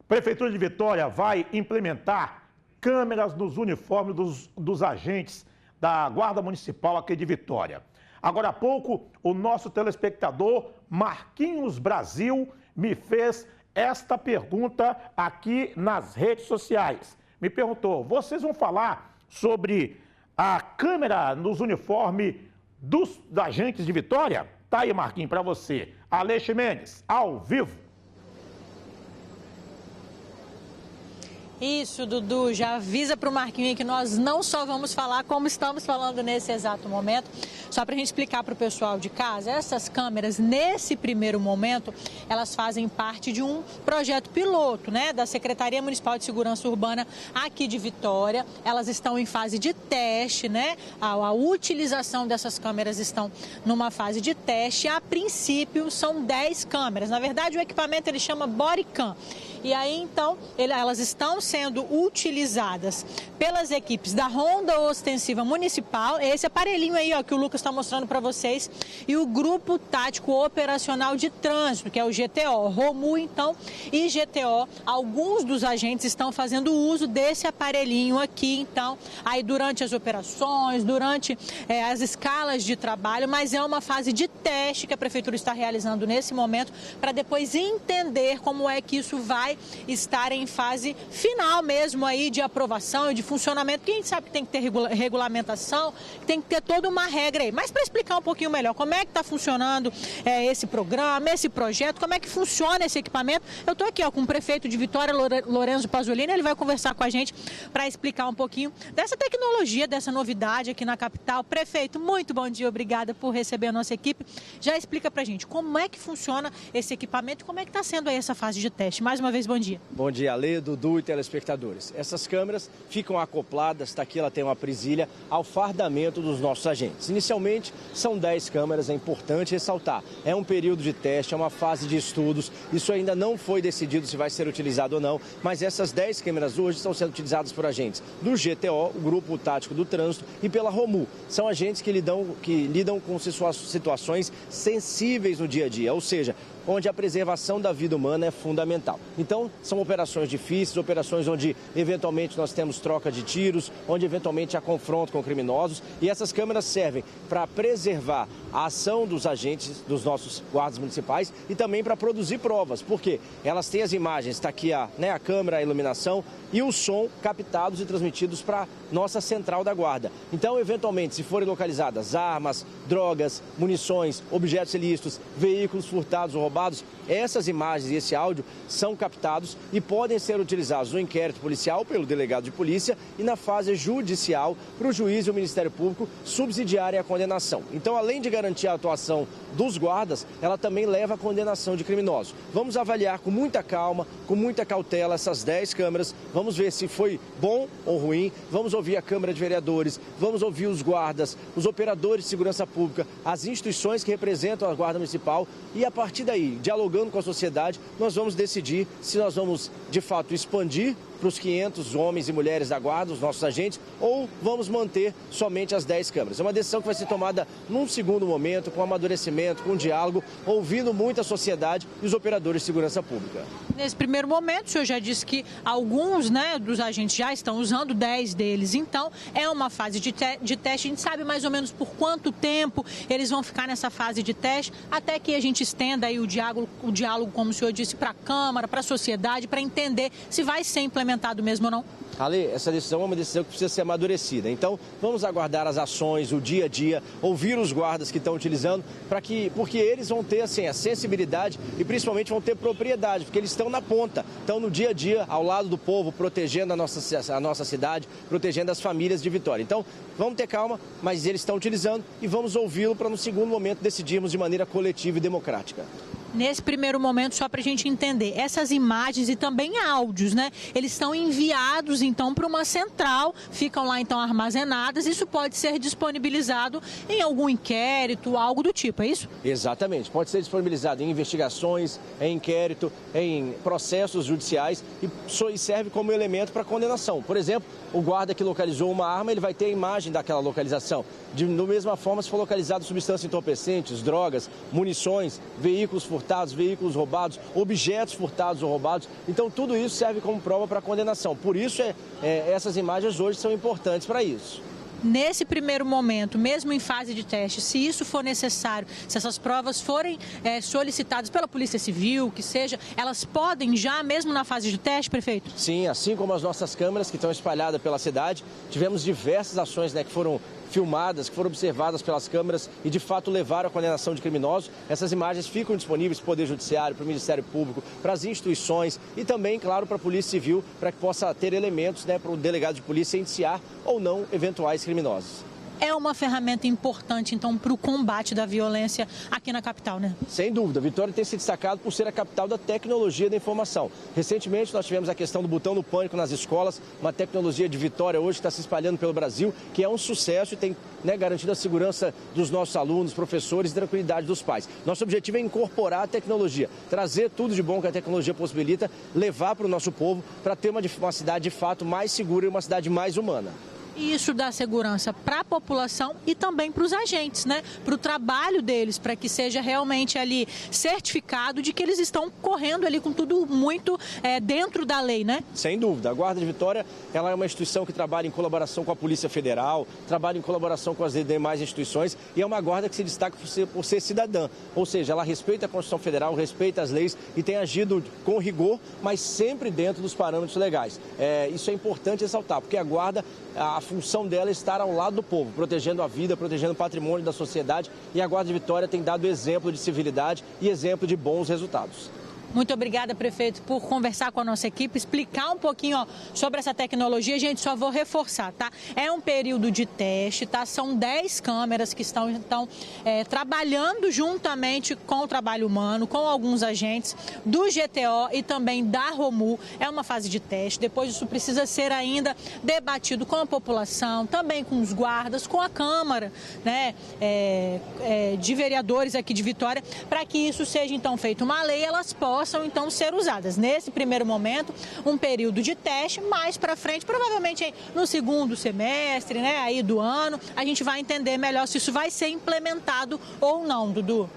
Prefeitura de Vitória vai implementar câmeras nos uniformes dos agentes da Guarda Municipal aqui de Vitória. Agora há pouco, o nosso telespectador Marquinhos Brasil me fez esta pergunta aqui nas redes sociais. Me perguntou, vocês vão falar sobre a câmera nos uniformes dos agentes de Vitória? Tá aí, Marquinhos, para você. Alexandre Mendes, ao vivo. Isso, Dudu, já avisa para o Marquinhos que nós não só vamos falar como estamos falando nesse exato momento. Só para a gente explicar para o pessoal de casa, essas câmeras, nesse primeiro momento, elas fazem parte de um projeto piloto, né, da Secretaria Municipal de Segurança Urbana aqui de Vitória. Elas estão em fase de teste, né, a utilização dessas câmeras estão numa fase de teste. A princípio, são 10 câmeras. Na verdade, o equipamento ele chama Bodycam. E aí, então, elas estão sendo utilizadas pelas equipes da Ronda Ostensiva Municipal, esse aparelhinho aí, ó, que o Lucas está mostrando para vocês, e o Grupo Tático Operacional de Trânsito, que é o GTO, ROMU, então, e GTO. Alguns dos agentes estão fazendo uso desse aparelhinho aqui, então, aí durante as operações, durante as escalas de trabalho, mas é uma fase de teste que a Prefeitura está realizando nesse momento, para depois entender como é que isso vai estar em fase final mesmo aí de aprovação e de funcionamento, porque a gente sabe que tem que ter regulamentação, tem que ter toda uma regra aí. Mas para explicar um pouquinho melhor como é que está funcionando esse programa, esse projeto, como é que funciona esse equipamento, eu estou aqui com o prefeito de Vitória, Lorenzo Pasolini, ele vai conversar com a gente para explicar um pouquinho dessa tecnologia, dessa novidade aqui na capital. Prefeito, muito bom dia, obrigada por receber a nossa equipe. Já explica para a gente como é que funciona esse equipamento e como é que está sendo aí essa fase de teste. Mais uma vez, bom dia. Bom dia, Ale, Dudu e telespectadores. Essas câmeras ficam acopladas, está aqui, ela tem uma presilha, ao fardamento dos nossos agentes. Inicialmente, são 10 câmeras, é importante ressaltar. É um período de teste, é uma fase de estudos, isso ainda não foi decidido se vai ser utilizado ou não, mas essas 10 câmeras hoje estão sendo utilizadas por agentes do GTO, o Grupo Tático do Trânsito, e pela ROMU. São agentes que lidam com situações sensíveis no dia a dia, ou seja, onde a preservação da vida humana é fundamental. Então, são operações difíceis, operações onde, eventualmente, nós temos troca de tiros, onde, eventualmente, há confronto com criminosos. E essas câmeras servem para preservar a ação dos agentes, dos nossos guardas municipais, e também para produzir provas. Por quê? Elas têm as imagens, está aqui a câmera, a iluminação e o som captados e transmitidos para a nossa central da guarda. Então, eventualmente, se forem localizadas armas, drogas, munições, objetos ilícitos, veículos furtados ou roubados, essas imagens e esse áudio são captados e podem ser utilizados no inquérito policial pelo delegado de polícia e na fase judicial para o juiz e o Ministério Público subsidiarem a condenação. Então, além de garantir a atuação dos guardas, ela também leva à condenação de criminosos. Vamos avaliar com muita calma, com muita cautela essas 10 câmeras, vamos ver se foi bom ou ruim, vamos ouvir a Câmara de Vereadores, vamos ouvir os guardas, os operadores de segurança pública, as instituições que representam a Guarda Municipal e, a partir daí, dialogando com a sociedade, nós vamos decidir se nós vamos, de fato, expandir para os 500 homens e mulheres da Guarda, os nossos agentes, ou vamos manter somente as 10 câmeras. É uma decisão que vai ser tomada num segundo momento, com amadurecimento, com diálogo, ouvindo muito a sociedade e os operadores de segurança pública. Nesse primeiro momento, o senhor já disse que alguns dos agentes já estão usando, 10 deles. Então, é uma fase de teste. A gente sabe mais ou menos por quanto tempo eles vão ficar nessa fase de teste, até que a gente estenda aí o diálogo, como o senhor disse, para a Câmara, para a sociedade, para entender se vai ser implementado mesmo ou não. Ale, essa decisão é uma decisão que precisa ser amadurecida. Então, vamos aguardar as ações, o dia a dia, ouvir os guardas que estão utilizando, porque eles vão ter assim, a sensibilidade e principalmente vão ter propriedade, porque eles estão na ponta, estão no dia a dia, ao lado do povo, protegendo a nossa cidade, protegendo as famílias de Vitória. Então, vamos ter calma, mas eles estão utilizando e vamos ouvi-lo para, no segundo momento, decidirmos de maneira coletiva e democrática. Nesse primeiro momento, só para a gente entender, essas imagens e também áudios, né? Eles estão enviados, então, para uma central, ficam lá, então, armazenadas. Isso pode ser disponibilizado em algum inquérito, algo do tipo, é isso? Exatamente. Pode ser disponibilizado em investigações, em inquérito, em processos judiciais e serve como elemento para condenação. Por exemplo, o guarda que localizou uma arma, ele vai ter a imagem daquela localização. Da mesma forma, se for localizado substâncias entorpecentes, drogas, munições, veículos furtados, furtados, veículos roubados, objetos furtados ou roubados. Então, tudo isso serve como prova para a condenação. Por isso, essas imagens hoje são importantes para isso. Nesse primeiro momento, mesmo em fase de teste, se isso for necessário, se essas provas forem solicitadas pela Polícia Civil, que seja, elas podem já, mesmo na fase de teste, prefeito? Sim, assim como as nossas câmeras que estão espalhadas pela cidade, tivemos diversas ações que foram filmadas, que foram observadas pelas câmeras e de fato levaram à condenação de criminosos. Essas imagens ficam disponíveis para o Poder Judiciário, para o Ministério Público, para as instituições e também, claro, para a Polícia Civil, para que possa ter elementos para o delegado de polícia indiciar ou não eventuais criminosos. É uma ferramenta importante, então, para o combate da violência aqui na capital, né? Sem dúvida. Vitória tem se destacado por ser a capital da tecnologia da informação. Recentemente, nós tivemos a questão do botão do pânico nas escolas, uma tecnologia de Vitória hoje que está se espalhando pelo Brasil, que é um sucesso e tem garantido a segurança dos nossos alunos, professores e tranquilidade dos pais. Nosso objetivo é incorporar a tecnologia, trazer tudo de bom que a tecnologia possibilita, levar para o nosso povo para ter uma cidade de fato mais segura e uma cidade mais humana. E isso dá segurança para a população e também para os agentes, né? Para o trabalho deles, para que seja realmente ali certificado de que eles estão correndo ali com tudo muito dentro da lei, né? Sem dúvida. A Guarda de Vitória, ela é uma instituição que trabalha em colaboração com a Polícia Federal, trabalha em colaboração com as demais instituições e é uma guarda que se destaca por ser cidadã. Ou seja, ela respeita a Constituição Federal, respeita as leis e tem agido com rigor, mas sempre dentro dos parâmetros legais. Isso é importante ressaltar, porque a Guarda, a função dela é estar ao lado do povo, protegendo a vida, protegendo o patrimônio da sociedade e a Guarda de Vitória tem dado exemplo de civilidade e exemplo de bons resultados. Muito obrigada, prefeito, por conversar com a nossa equipe, explicar um pouquinho sobre essa tecnologia. Gente, só vou reforçar, tá? É um período de teste, tá? São 10 câmeras que estão trabalhando juntamente com o trabalho humano, com alguns agentes do GTO e também da Romu. É uma fase de teste. Depois isso precisa ser ainda debatido com a população, também com os guardas, com a Câmara, né? De vereadores aqui de Vitória, para que isso seja então feito uma lei, elas possam então ser usadas. Nesse primeiro momento, um período de teste, mais para frente, provavelmente no segundo semestre, né, aí do ano, a gente vai entender melhor se isso vai ser implementado ou não, Dudu.